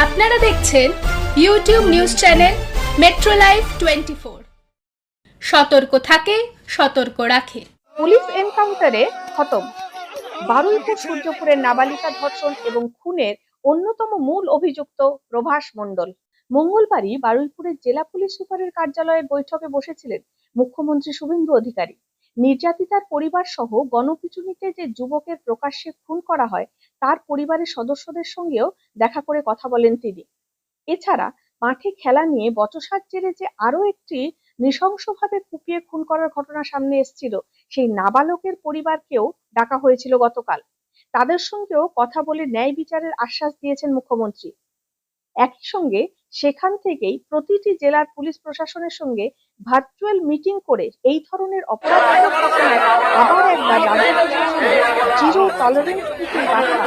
আপনারা দেখছেন YouTube news channel metro live 24। সতর্ক থাকে, সতর্ক রাখে। পুলিশ এনকাউন্টারে খতম বারুইপুর সূর্যপুরের নাবালিকা ধর্ষণ এবং খুনের অন্যতম মূল অভিযুক্ত প্রভাস মণ্ডল। মঙ্গলবারই বারুইপুরের জেলা পুলিশ সুপারের কার্যালয়ের বৈঠকে বসেছিলেন মুখ্যমন্ত্রী শুভেন্দু অধিকারী। নির্যাতিতার পরিবার সহ গণপিটুনিতে যে যুবকের প্রকাশ্যে খুন করা হয় তার পরিবারের সদস্যদের সঙ্গেও দেখা করে কথা বলেন তিনি। এছাড়া মাঠে খেলা নিয়ে বচসার জেরে যে আরো একটি নৃশংসভাবে কুপিয়ে খুন করার ঘটনা সামনে এসেছিল, সেই নাবালকের পরিবারকেও ডাকা হয়েছিল গতকাল। তাদের সঙ্গেও কথা বলে ন্যায় বিচারের আশ্বাস দিয়েছেন মুখ্যমন্ত্রী। একই সঙ্গে সেখান থেকেই প্রতিটি জেলার পুলিশ প্রশাসনের সঙ্গে ভার্চুয়াল মিটিং করে এই ধরনের অপরাধমূলক ঘটনায় আবার একবার রাজ্য প্রশাসনের জিরো টলারেন্স নীতির বার্তা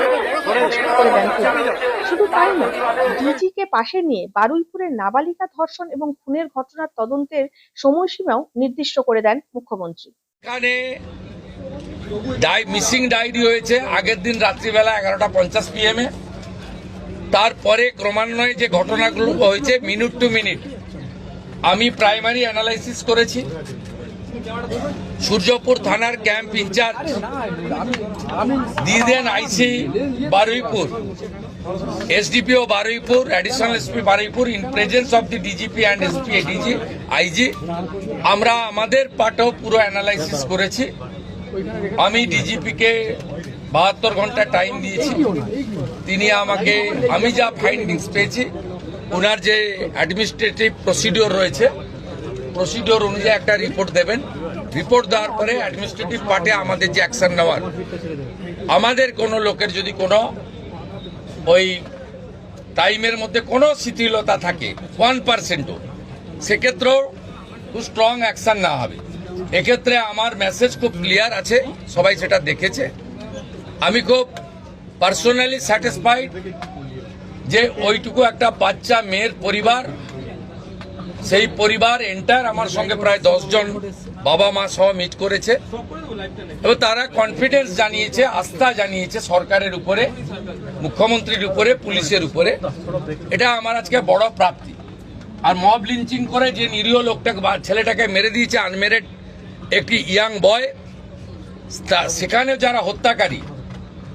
স্পষ্ট করে দেন তিনি। শুধু তাই নয়, ডিজিকে পাশে নিয়ে বারুইপুরের নাবালিকা ধর্ষণ এবং খুনের ঘটনার তদন্তের সময়সীমাও নির্দিষ্ট করে দেন মুখ্যমন্ত্রী। এখানে মিসিং ডায়েরি হয়েছে আগের দিন রাত্রিবেলা 11:50 PM এ। তারপরে ক্রমান্বয়ে যে ঘটনাগুলো হয়েছে মিনিট টু মিনিট আমি প্রাইমারি অ্যানালাইসিস করেছি। সূর্যপুর থানার ক্যাম্প ইনচার্জ দিয়ে then IC Baruipur, SDPO Baruipur, additional SP Baruipur in presence of the DGP and SP ADG IG. আমরা আমাদের পার্টও পুরো অ্যানালাইসিস করেছি। আমি ডিজিপিকে 72 ঘন্টা টাইম দিয়েছি। তিনি আমাকে আমি যা ফাইন্ডিংস পেয়েছি, ওনার যে অ্যাডমিনিস্ট্রেটিভ প্রসিডিওর রয়েছে প্রসিডিওর অনুযায়ী একটা রিপোর্ট দেবেন। রিপোর্ট দেওয়ার পরে অ্যাডমিনিস্ট্রেটিভ পার্টে আমাদের যে অ্যাকশন নেওয়ার, আমাদের কোনো লোকের যদি কোনো ওই টাইমের মধ্যে কোনো শিথিলতা থাকে 1%ও, সেক্ষেত্রেও খুব স্ট্রং অ্যাকশন নেওয়া হবে। এক্ষেত্রে আমার মেসেজ খুব ক্লিয়ার আছে, সবাই সেটা দেখেছে। আমি খুব পার্সোনালি স্যাটিসফাইড যে ওইটুকু একটা বাচ্চা মেয়ের পরিবার, সেই পরিবার এন্টার আমার সঙ্গে প্রায় 10 জন বাবা মা সহ মিট করেছে এবং তারা কনফিডেন্স জানিয়েছে, আস্থা জানিয়েছে সরকারের উপরে, মুখ্যমন্ত্রীর উপরে, পুলিশের উপরে। এটা আমার আজকে বড় প্রাপ্তি। আর মব লিঞ্চিং করে যে নিরীহ লোকটাকে ছেলেটাকে মেরে দিয়েছে, আনমেরিড একটি ইয়াং বয়, সেখানে যারা হত্যাকারী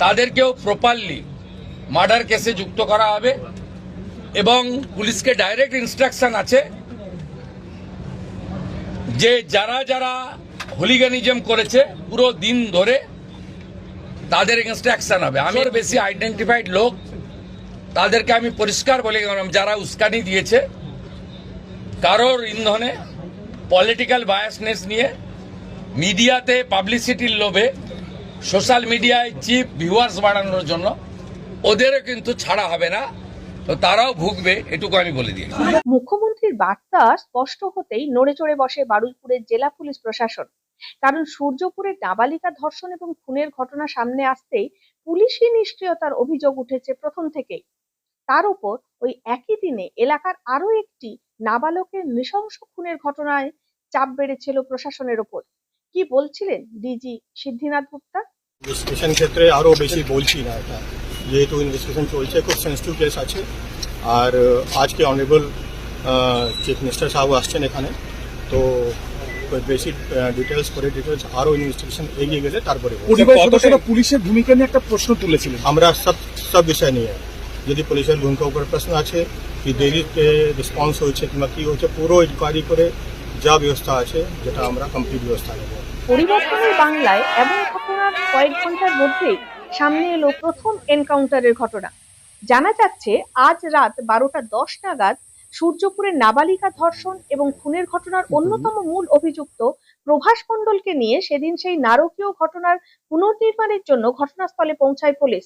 তাদেরকেও প্রপারলি মার্ডার কেসে যুক্ত করা হবে এবং পুলিশকে ডাইরেক্ট ইনস্ট্রাকশন আছে যে যারা যারা হুলিগানিজম করেছে পুরো দিন ধরে তাদের এগেনস্টে অ্যাকশন হবে। আমি বেশি আইডেন্টিফাইড লোক তাদেরকে আমি পরিষ্কার বলে গেলাম, যারা উস্কানি দিয়েছে কারোর ইন্ধনে, পলিটিক্যাল বায়াসনেস নিয়ে, মিডিয়াতে পাবলিসিটির লোভে, সোশ্যাল মিডিয়ায় চিপ ভিউয়ার্স বাড়ানোর জন্য ওদেরও কিন্তু ছাড়া হবে না, তো তারাও ভুগবে, এটুকু আমি বলে দিই। মুখ্যমন্ত্রীর বার্তা স্পষ্ট হতেই নড়ে চড়ে বসে বারুইপুরের জেলা পুলিশ প্রশাসন। কারণ সূর্যপুরের নাবালিকা ধর্ষণ এবং খুনের ঘটনা সামনে আসতেই পুলিশি নিষ্ক্রিয়তার অভিযোগ উঠেছে প্রথম থেকেই। তার উপর ওই একই দিনে এলাকার আরো একটি নাবালকের নৃশংস খুনের ঘটনায় চাপ বেড়েছিল প্রশাসনের উপর। কি বলছিলেন ডিজি সিদ্ধিনাথ গুপ্তা? ইনভেস্টিগেশন ক্ষেত্রে আরো বেশি বলছি না, এটা যেহেতু ইনভেস্টিগেশন চলছে, খুব সেন্সিটিভ কেস আছে। আর আজকে অনারেবল চিফ মিনিস্টার সাহেব আসছেন এখানে, তো বেশি ডিটেলস আরো ইনভেস্টিগেশন এগিয়ে গেলে তারপরে পুলিশের ভূমিকা নিয়ে একটা প্রশ্ন তুলেছিলেন। আমরা সব বিষয় নিয়ে, যদি পুলিশের ভূমিকা উপর প্রশ্ন আছে, কি দেরিতে রেসপন্স হয়েছে কিংবা কি হয়েছে, পুরো ইনকোয়ারি করে যা ব্যবস্থা আছে যেটা আমরা কমপ্লিট ব্যবস্থা নেব। পরিবর্তনের বাংলায় এমন ঘটনার কয়েক ঘন্টার মধ্যেই সামনে এলো প্রথম এনকাউন্টারের ঘটনা। জানা যাচ্ছে আজ রাত 12:10 নাগাদ সূর্যপুরের নাবালিকা ধর্ষণ এবং খুনের ঘটনার অন্যতম মূল অভিযুক্ত প্রভাস মণ্ডলকে নিয়ে সেদিন সেই নারকীয় ঘটনার পুনর্নির্মাণের জন্য ঘটনাস্থলে পৌঁছায় পুলিশ।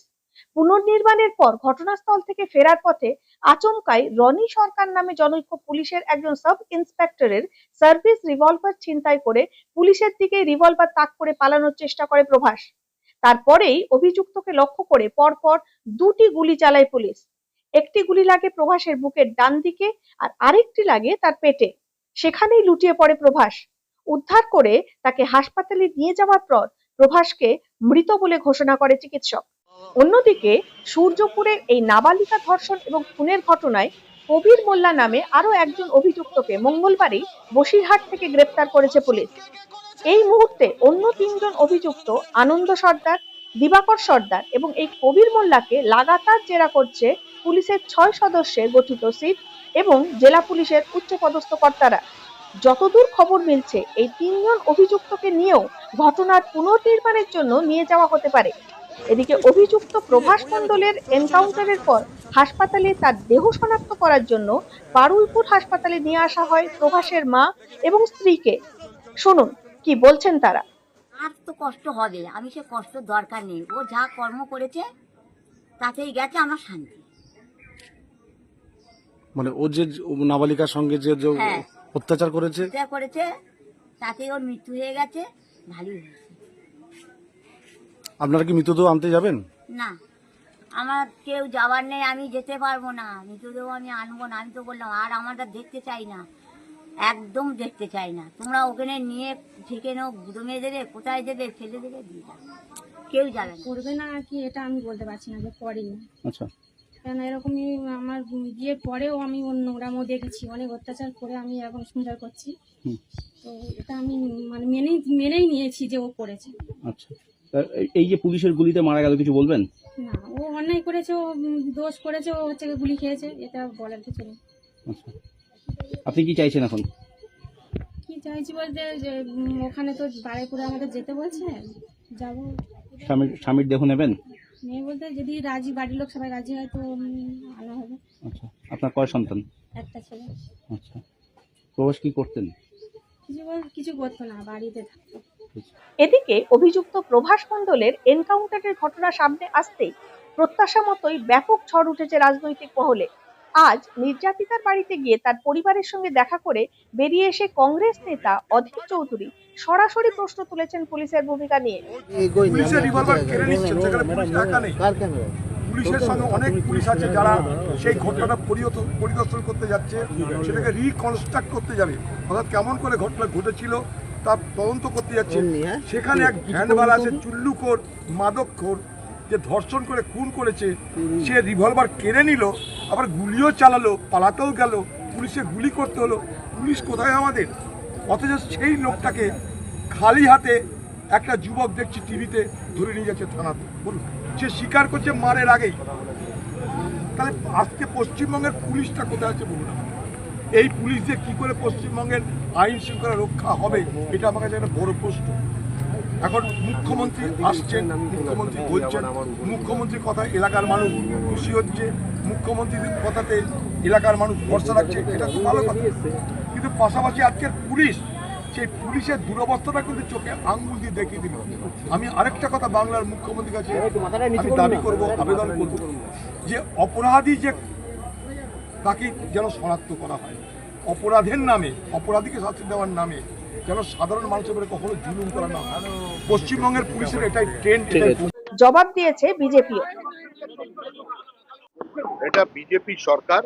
পুনর্নির্মাণের পর ঘটনাস্থল থেকে ফেরার পথে আচমকাই রনি সরকার নামে জনৈক পুলিশের একজন সাব ইন্সপেক্টরের সার্ভিস রিভলভার ছিনতাই করে পুলিশের দিকে রিভলভার তাক করে পালানোর চেষ্টা করে প্রভাস। তারপরেই অভিযুক্তকে লক্ষ্য করে পরপর 2টি গুলি চালায় পুলিশ। একটি গুলি লাগে প্রভাসের বুকের ডান দিকে আর আরেকটি লাগে তার পেটে। সেখানেই লুটিয়ে পড়ে প্রভাস। উদ্ধার করে তাকে হাসপাতালে নিয়ে যাওয়ার পর প্রভাসকে মৃত বলে ঘোষণা করে চিকিৎসক। অন্যদিকে সূর্যপুরের এই নাবালিকা ধর্ষণ এবং খুনের ঘটনায় কবির মোল্লা নামে আরো একজন অভিযুক্তকে মঙ্গলবারই বসিরহাট থেকে গ্রেপ্তার করেছে পুলিশ। এই মুহূর্তে অন্য তিনজন অভিযুক্ত আনন্দ সর্দার, দিবাকর সর্দার এবং এই কবির মোল্লাকে লাগাতার জেরা করছে পুলিশের 6 সদস্যের গঠিত সিট এবং জেলা পুলিশের উচ্চপদস্থ কর্তারা। যতদূর খবর মিলছে, এই তিনজন অভিযুক্তকে নিয়েও ঘটনার পুনর্নির্মাণের জন্য নিয়ে যাওয়া হতে পারে। এদিকে অভিযুক্ত প্রভাস মণ্ডলের এনকাউন্টারের পর হাসপাতালে তার দেহ শনাক্ত করার জন্য বারুইপুর হাসপাতালে নিয়ে আসা হয় প্রভাসের মা এবং স্ত্রীকে। শুনুন কি বলছেন তারা। আর তো কষ্ট হবে, আমি সে কষ্ট দরকার নেই। ও যা কর্ম করেছে তাতেই গেছে আমার শান্তি। মানে ও যে নাবালিকার সঙ্গে যে হ্যাঁ। অত্যাচার করেছে যা করেছে তাতেই ওর মৃত্যু হয়ে গেছে, ভালোই হয়েছে। আপনারা কি মৃতদেহ আনতে যাবেন? না, আমার কেউ যাওয়ার নেই, আমি যেতে পারবো না, মৃতদেহ আমি আনবো না। আমি তো বললাম আর আমরা দেখতে চাই না, একদম দেখতে চাই না। তোমরা ওখানে নিয়ে থেকে নাও, গুদমে দেবে, কোথায় দেবে, ফেলে দেবে, দিয়ে যাবে, কেউ যাবে না। করবে না কি এটা আমি বলতে পারছি না যে করেনি। আচ্ছা, কেন এরকমই আমার বিয়ের পরেও আমি অন্য নোংরামও দেখেছি, অনেক অত্যাচার করে আমি এখন সংসার করছি। তো এটা আমি মানে মেনেই নিয়েছি যে ও করেছে। আচ্ছা, এই যে পুলিশের গুলিতে মারা গেল, কিছু বলবেন? না, ও অন্যায় করেছে, ও দোষ করেছে, ও হচ্ছে গুলি খেয়েছে, এটা বলার কিছু নেই। আচ্ছা, আপনি কি চাইছেন এখন? কি চাইছি বলতে যে ওখানে তো বাড়িপুরে আমাদের যেতে বলছে, যাবো। স্বামীর দেহ নেবেন? মেয়ে বলতে যদি রাজি, বাড়ির লোক সবাই রাজি হয় তো আনা হবে। আচ্ছা, আপনার কয় সন্তান? একটা ছেলে। আচ্ছা, প্রবাস কি করতেন? কিছু করতো না, বাড়িতে থাকতো। এদিকে অভিযুক্ত প্রভাস মণ্ডলের এনকাউন্টারের ঘটনা সামনে আসতেই প্রত্যাশা মতোই ব্যাপক ঝড় উঠেছে রাজনৈতিক মহলে। আজ নির্যাতিতার বাড়িতে গিয়ে তার পরিবারের সঙ্গে দেখা করে বেরিয়ে এসে কংগ্রেস নেতা অধীর চৌধুরী সরাসরি প্রশ্ন তুলেছেন পুলিশের ভূমিকা নিয়ে। পুলিশের রিভলভার কেড়ে নিচ্ছেন, সেখানে পুলিশ একা নেই। পুলিশের সঙ্গে অনেক পুলিশ আছে যারা সেই ঘটনাটা পরিদর্শন করতে যাচ্ছে, সেটাকে রিকনস্ট্রাক্ট করতে যাবে, অর্থাৎ কেমন করে ঘটনা ঘটেছিল তার তদন্ত করতে যাচ্ছে। সেখানে এক ভ্যানওয়ালা আছে চুল্লুখোর, মাদকখোর, যে ধর্ষণ করে খুন করেছে, সে রিভলভার কেড়ে নিল, আবার গুলিও চালালো, পালাতেও গেল, পুলিশে গুলি করতে হলো। পুলিশ কোথায় আমাদের? অথচ সেই লোকটাকে খালি হাতে একটা যুবক দেখছি টিভিতে ধরে নিয়ে যাচ্ছে থানাতে। বলুন, সে স্বীকার করছে মারের আগেই। তাহলে আজকে পশ্চিমবঙ্গের পুলিশটা কোথায় আছে বলুন? এই পুলিশ দিয়ে কি করে পশ্চিমবঙ্গের আইন শৃঙ্খলা রক্ষা হবে, এটা আমার কাছে একটা বড় প্রশ্ন। এখন মুখ্যমন্ত্রী আসছেন, মুখ্যমন্ত্রী বলছেন, মুখ্যমন্ত্রীর কথা এলাকার মানুষ খুশি হচ্ছে, মুখ্যমন্ত্রীর কথাতে এলাকার মানুষ ভরসা রাখছে, এটা তো ভালো কথা। কিন্তু পাশাপাশি আজকের পুলিশ, সেই পুলিশের দুরবস্থাটা কিন্তু চোখে আঙ্গুল দিয়ে দেখিয়ে দিল। আমি আরেকটা কথা বাংলার মুখ্যমন্ত্রীর কাছে আমি দাবি করব, আবেদন করব, যে অপরাধী যে তাকে যেন শনাক্ত করা হয়। অপরাধের নামে, অপরাধীকে শাস্তি দেওয়ার নামে যেন সাধারণ মানুষের উপরে কখনো জুলুম করা না হয়। পশ্চিমবঙ্গের পুলিশের এটাই ট্রেন্ড। জবাব দিয়েছে বিজেপিও। এটা বিজেপি সরকার,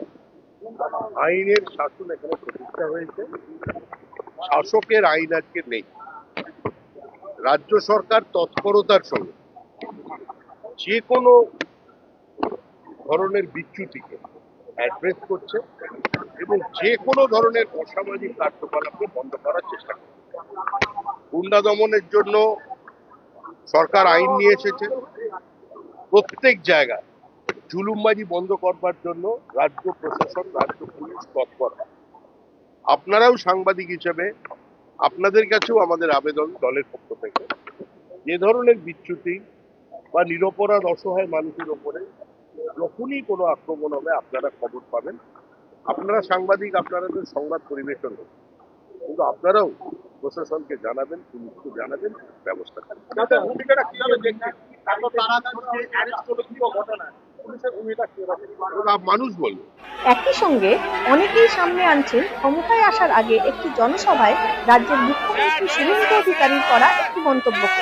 আইনের শাসন এখানে প্রতিষ্ঠা হয়েছে, শাসকের আইন আজকে নেই। রাজ্য সরকার তৎপরতার সঙ্গে যে কোনো ধরনের বিচ্যুতিকে অ্যাড্রেস করছে এবং যে কোনো ধরনের অসামাজিক কার্যকলাপকে বন্ধ করার চেষ্টা করছে। গুন্ডা দমনের জন্য সরকার আইন নিয়ে এসেছে। প্রত্যেক জায়গায় জুলুমবাজি বন্ধ করবার জন্য রাজ্য প্রশাসন, রাজ্য পুলিশ তৎপর। আপনারাও সাংবাদিক হিসেবে আপনাদের কাছেও আমাদের আবেদন দলের পক্ষ থেকে, যে ধরনের বিচ্যুতি বা নিরপরাধ অসহায় মানুষের ওপরে যখনই কোনো আক্রমণ হবে আপনারা খবর পাবেন। আপনারা সাংবাদিক, আপনারা তো সংবাদ পরিবেশন হবে, কিন্তু আপনারাও প্রশাসনকে জানাবেন, পুলিশকে জানাবেন, ব্যবস্থা করবেন। মানুষ বলবে। একই সঙ্গে অনেকেই সামনে আনছেন ক্ষমতায় আসার আগে একটি জনসভায় রাজ্যের মুখ্যমন্ত্রী শুভেন্দু অধিকারীর করা একটি মন্তব্যকে।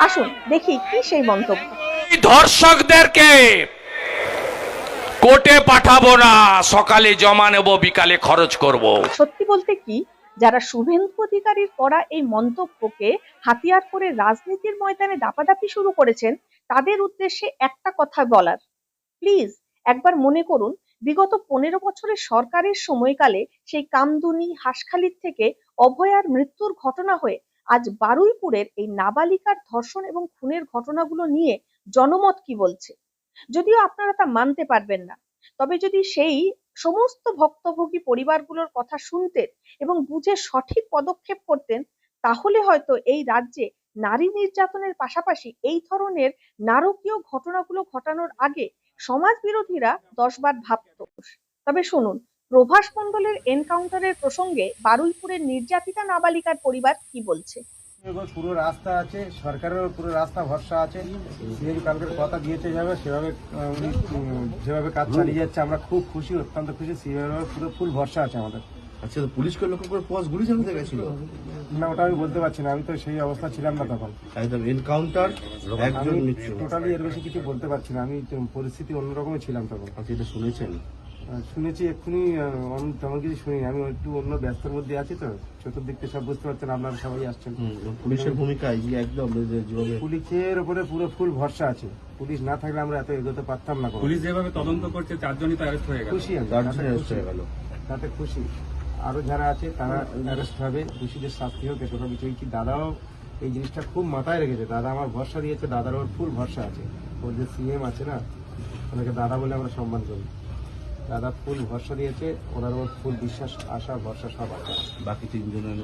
আসুন দেখি কি সেই মন্তব্য। ধর্ষকদেরকে কোর্টে পাঠাবো না, সকালে জমা নেব, বিকালে খরচ করব। সত্যি বলতে কি, যারা শুভেন্দু অধিকারীর করা এই মন্তব্যকে হাতিয়ার করে রাজনীতির ময়দানে দাপাদাপি শুরু করেছেন, তাদের উদ্দেশ্যে একটা কথা বলার, প্লিজ একবার মনে করুন বিগত 15 বছরের সরকারের সময়কালে সেই কামদুনি হাঁসখালির থেকে অভয়ার মৃত্যুর ঘটনা হয়ে আজ বারুইপুরের এই নাবালিকার ধর্ষণ এবং খুনের ঘটনাগুলো নিয়ে জনমত কি বলছে। যদিও আপনারা তা মানতে পারবেন না, তবে যদি সেই সমস্ত ভুক্তভোগী পরিবারগুলোর কথা শুনতেন এবং বুঝে সঠিক পদক্ষেপ করতেন, তাহলে হয়তো এই রাজ্যে নারী নির্যাতনের পাশাপাশি এই ধরনের নারকীয় ঘটনাগুলো ঘটানোর আগে সমাজ বিরোধীরা 10 বার ভাবত। তবে শুনুন প্রভাস মণ্ডলের এনকাউন্টারের প্রসঙ্গে বারুইপুরের নির্যাতিতা নাবালিকার পরিবার কি বলছে। পুরো রাস্তা আছে, সরকারের পুরো রাস্তা ভরসা আছে। সিএম কালকের কথা দিয়েছে সেভাবে উনি যেভাবে কাজ চালিয়ে যাচ্ছে, আমরা খুব খুশি, অত্যন্ত খুশি। সিএম পুরো ফুল ভরসা আছে আমাদের। আচ্ছা, পুলিশকে লক্ষ্য করে পোস্ট গুলি চালাতে গেছিল না, ওটা আমি বলতে পারছি না, আমি তো সেই অবস্থা ছিলাম না তখন। একদম এনকাউন্টার, একজন মৃত্যু। টোটালি এর বেশি কিছু বলতে পারছি না, আমি পরিস্থিতি অন্যরকমই ছিলাম তখন। আচ্ছা, এটা শুনেছেন? শুনেছি এক্ষুনি, তেমন কিছু শুনি। আমি একটু অন্য ব্যস্তর মধ্যে আছি, তো চতুর্দিক থেকে সব বুঝতে পারছেন, আপনারা সবাই আসছেন। পুলিশের ভূমিকা একদম পুলিশের উপরে পুরো ফুল ভরসা আছে। পুলিশ না থাকলে আমরা এত এগোতে পারতাম না। পুলিশ যেভাবে তদন্ত করছে 4 জনই তো অ্যারেস্ট হয়ে গেল। খুশি আমি, তাতে খুশি। আরো যারা আছে তারা অ্যারেস্ট হবে, দোষীদের শাস্তি হোক, এসব কিছু। কি দাদাও এই জিনিসটা খুব মাথায় রেখেছে। দাদা আমার ভরসা দিয়েছে, দাদার ওর ফুল ভরসা আছে। ওর যে সিএম আছে না, ওনাকে দাদা বলে আমরা সম্মান করি। দাদা ফুল ভরসা দিয়েছে, ওনার ওর ফুল বিশ্বাস, আশা, ভরসা সব আছে। বাকি 3 জনের আমি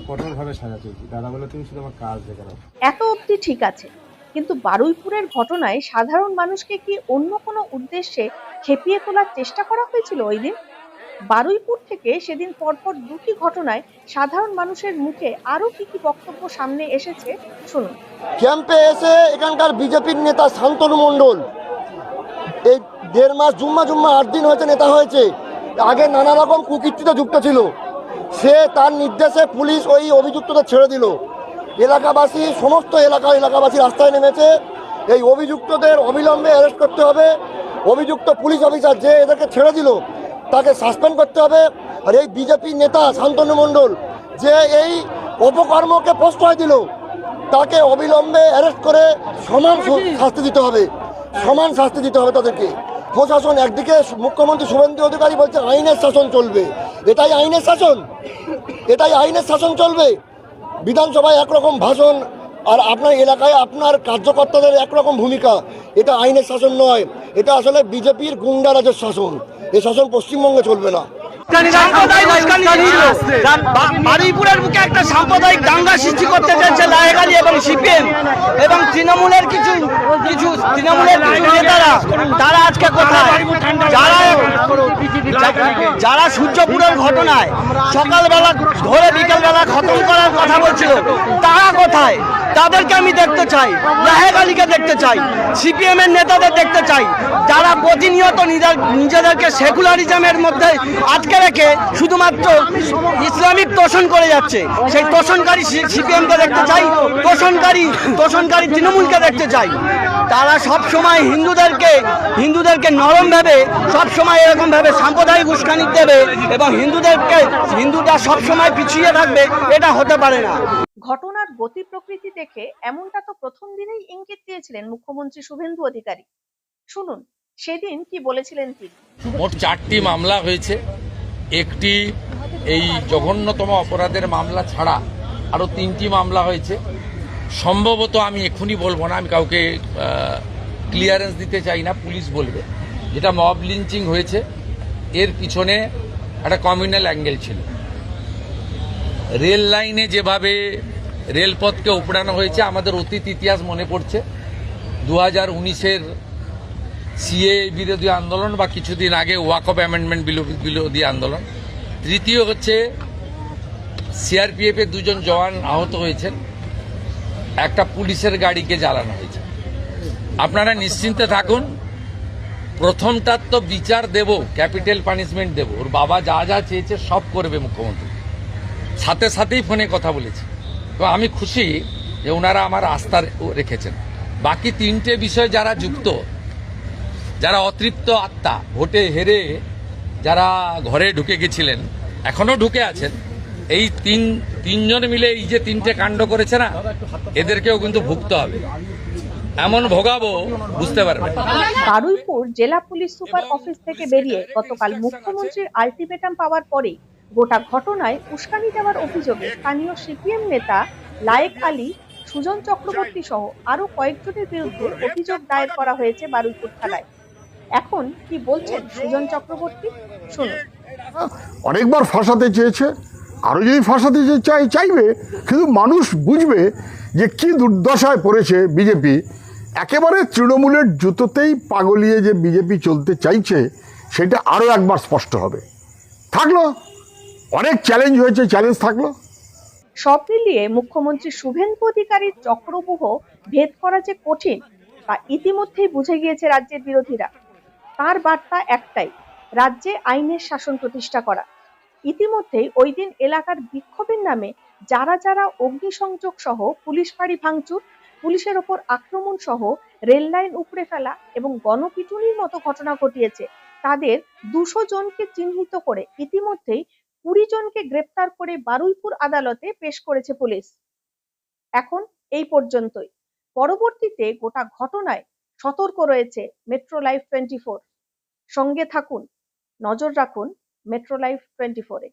কঠোর ভাবে সাজা চেয়েছি। দাদা বলে তুমি শুধু আমার কাজ দেখে নাও। এত অবধি ঠিক আছে, কিন্তু বারুইপুরের ঘটনায় সাধারণ মানুষকে কি অন্য কোনো উদ্দেশ্যে খেপিয়ে তোলার চেষ্টা করা হয়েছিল ওই দিন? বারুইপুর থেকে সেদিন পরপর দুটি ঘটনায় সাধারণ মানুষের মুখে আরো কি কি বক্তব্য সামনে এসেছে শুনুন। ক্যাম্পে এসে এখানকার বিজেপির নেতা শান্তনু মণ্ডল এই 1.5 মাস, জুম্মা 8 দিন হয়েছে নেতা হয়েছে। আগে নানা রকম কুকীর্তিতে যুক্ত ছিল। সে তার নির্দেশে পুলিশ ওই অভিযুক্তদের ছেড়ে দিল। এলাকাবাসী, সমস্ত এলাকাবাসী রাস্তায় নেমেছে। এই অভিযুক্তদের অবিলম্বে অ্যারেস্ট করতে হবে। অভিযুক্ত পুলিশ অফিসার যে এদেরকে ছেড়ে দিল তাকে সাসপেন্ড করতে হবে। আর এই বিজেপি নেতা শান্তনু মণ্ডল যে এই অপকর্মকে প্রশ্রয় দিল তাকে অবিলম্বে অ্যারেস্ট করে সমান শাস্তি দিতে হবে, সমান শাস্তি দিতে হবে তাদেরকে। প্রশাসন একদিকে, মুখ্যমন্ত্রী শুভেন্দু অধিকারী বলছে আইনের শাসন চলবে। এটাই আইনের শাসন? এটাই আইনের শাসন চলবে? বিধানসভায় একরকম ভাষণ আর আপনার এলাকায় আপনার কার্যকর্তাদের একরকম ভূমিকা। এটা আইনের শাসন নয়, এটা আসলে বিজেপির গুন্ডারাজের শাসন। এই শাসন পশ্চিমবঙ্গে চলবে না। বারুইপুরের বুকে একটা সাম্প্রদায়িক দাঙ্গা সৃষ্টি করতে চাইছে লাহেগালি এবং সিপিএম এবং তৃণমূলের কিছু তৃণমূলের নেতারা। তারা আজকে কোথায়? যারা সূর্যপুরের ঘটনায় সকালবেলা ধরে বিকেলবেলা খতম করার কথা বলছিল, তারা কোথায়? তাদেরকে আমি দেখতে চাই, লাহেগালিকে দেখতে চাই, সিপিএম এর নেতাদের দেখতে চাই, যারা প্রতিনিয়ত নিজেদেরকে সেকুলারিজমের মধ্যে আটকে রেখে শুধুমাত্র ইসলামিক তোষণ করে যাচ্ছে। সেই তোষণকারী সিপিএমকে দেখতে চাই, তোষণকারী তৃণমূলকে দেখতে চাই। তারা সব সময় হিন্দুদেরকে নরম ভাবে, সব সময় এরকম ভাবে সাম্প্রদায়িক উস্কানি দেবে এবং হিন্দুরা সব সময় পিছিয়ে থাকবে, এটা হতে পারে না। ঘটনার গতি প্রকৃতি দেখে এমনটা তো প্রথম দিনেই ইঙ্গিত দিয়েছিলেন মুখ্যমন্ত্রী শুভেন্দু অধিকারী। শুনুন সেদিন কি বলেছিলেন তিনি। মোট 4টি মামলা হয়েছে। একটি এই জঘন্যতম অপরাধের মামলা ছাড়া আরো 3টি মামলা হয়েছে। সম্ভবত আমি এক্ষুনি বলবো না, আমি কাউকে ক্লিয়ারেন্স দিতে চাই না, পুলিশ বলবে। যেটা মব লিঞ্চিং হয়েছে, এর পিছনে একটা কমিউনাল অ্যাঙ্গেল ছিল। রেল লাইনে যেভাবে রেলপথকে উপড়ানো হয়েছে, আমাদের অতীত ইতিহাস মনে পড়ছে। 2019-এর সিএ বিরোধী আন্দোলন বা কিছুদিন আগে ওয়াকফ অ্যামেন্ডমেন্ট বিরোধী আন্দোলন। তৃতীয় হচ্ছে সিআরপিএফের 2 জন জওয়ান আহত হয়েছেন, একটা পুলিশের গাড়িকে জ্বালানো হয়েছে। আপনারা নিশ্চিন্তে থাকুন, প্রথমটার তো বিচার দেব, ক্যাপিটাল পানিশমেন্ট দেব। ওর বাবা যা যা চেয়েছে সব করবে মুখ্যমন্ত্রী। সাথেই ফোনে কথা বলেছি। তো আমি খুশি যে ওনারা আমার আস্থা রেখেছেন। বাকি 3টে বিষয় যারা যুক্ত, যারা অতৃপ্ত আত্মা, ভোটে হেরে যারা ঘরে ঢুকে গেছিলেন, এখনো ঢুকে আছেন, এই তিনজন মিলে এই যে 3টে কাণ্ড করেছে না, এদেরকেও কিন্তু ভুগতে হবে। এমন ভোগাবো বুঝতে পারবে। বারুইপুর জেলা পুলিশ সুপার অফিস থেকে বেরিয়ে গতকাল মুখ্যমন্ত্রীর আলটিমেটাম পাওয়ার পরেই গোটা ঘটনায় উস্কানি দেওয়ার অভিযোগে স্থানীয় সিপিএম নেতা লায়েক আলী, সুজন চক্রবর্তী সহ আরো কয়েকজনের বিরুদ্ধে অভিযোগ দায়ের করা হয়েছে বারুইপুর থানায়। এখন কি বলছেন সুজন চক্রবর্তী, শুনুন। অনেকবার ফাঁসাতে চেয়েছে, আরো যদি ফাঁসাতে চাইবে, কিন্তু মানুষ বুঝবে যে কি দুর্দশায় পড়েছে বিজেপি। একেবারে তৃণমূলের জুতোতেই পাগলিয়ে যে বিজেপি চলতে চাইছে সেটা আরো একবার স্পষ্ট হবে। থাকলো অনেক চ্যালেঞ্জ হয়েছে, চ্যালেঞ্জ থাকলো। সব মিলিয়ে মুখ্যমন্ত্রী শুভেন্দু অধিকারীর চক্রব্যূহ ভেদ করা যে কঠিন তা ইতিমধ্যেই বুঝে গিয়েছে রাজ্যের বিরোধীরা। তার বার্তা একটাই, রাজ্যে আইনের শাসন প্রতিষ্ঠা করা। ইতিমধ্যেই ওই দিন এলাকার বিক্ষোভের নামে যারা যারা অগ্নিসংযোগ সহ পুলিশ ফাঁড়ি ভাঙচুর, পুলিশের ওপর আক্রমণ সহ রেল লাইন উপড়ে ফেলা এবং গণপিটুনির মতো ঘটনা ঘটিয়েছে, তাদের 200 জনকে চিহ্নিত করে ইতিমধ্যেই 20 জনকে গ্রেপ্তার করে বারুইপুর আদালতে পেশ করেছে পুলিশ। এখন এই পর্যন্তই। পরবর্তীতে গোটা ঘটনায় সতর্ক রয়েছে মেট্রো লাইভ 24। সঙ্গে থাকুন, নজর রাখুন মেট্রো লাইভ 24-এ।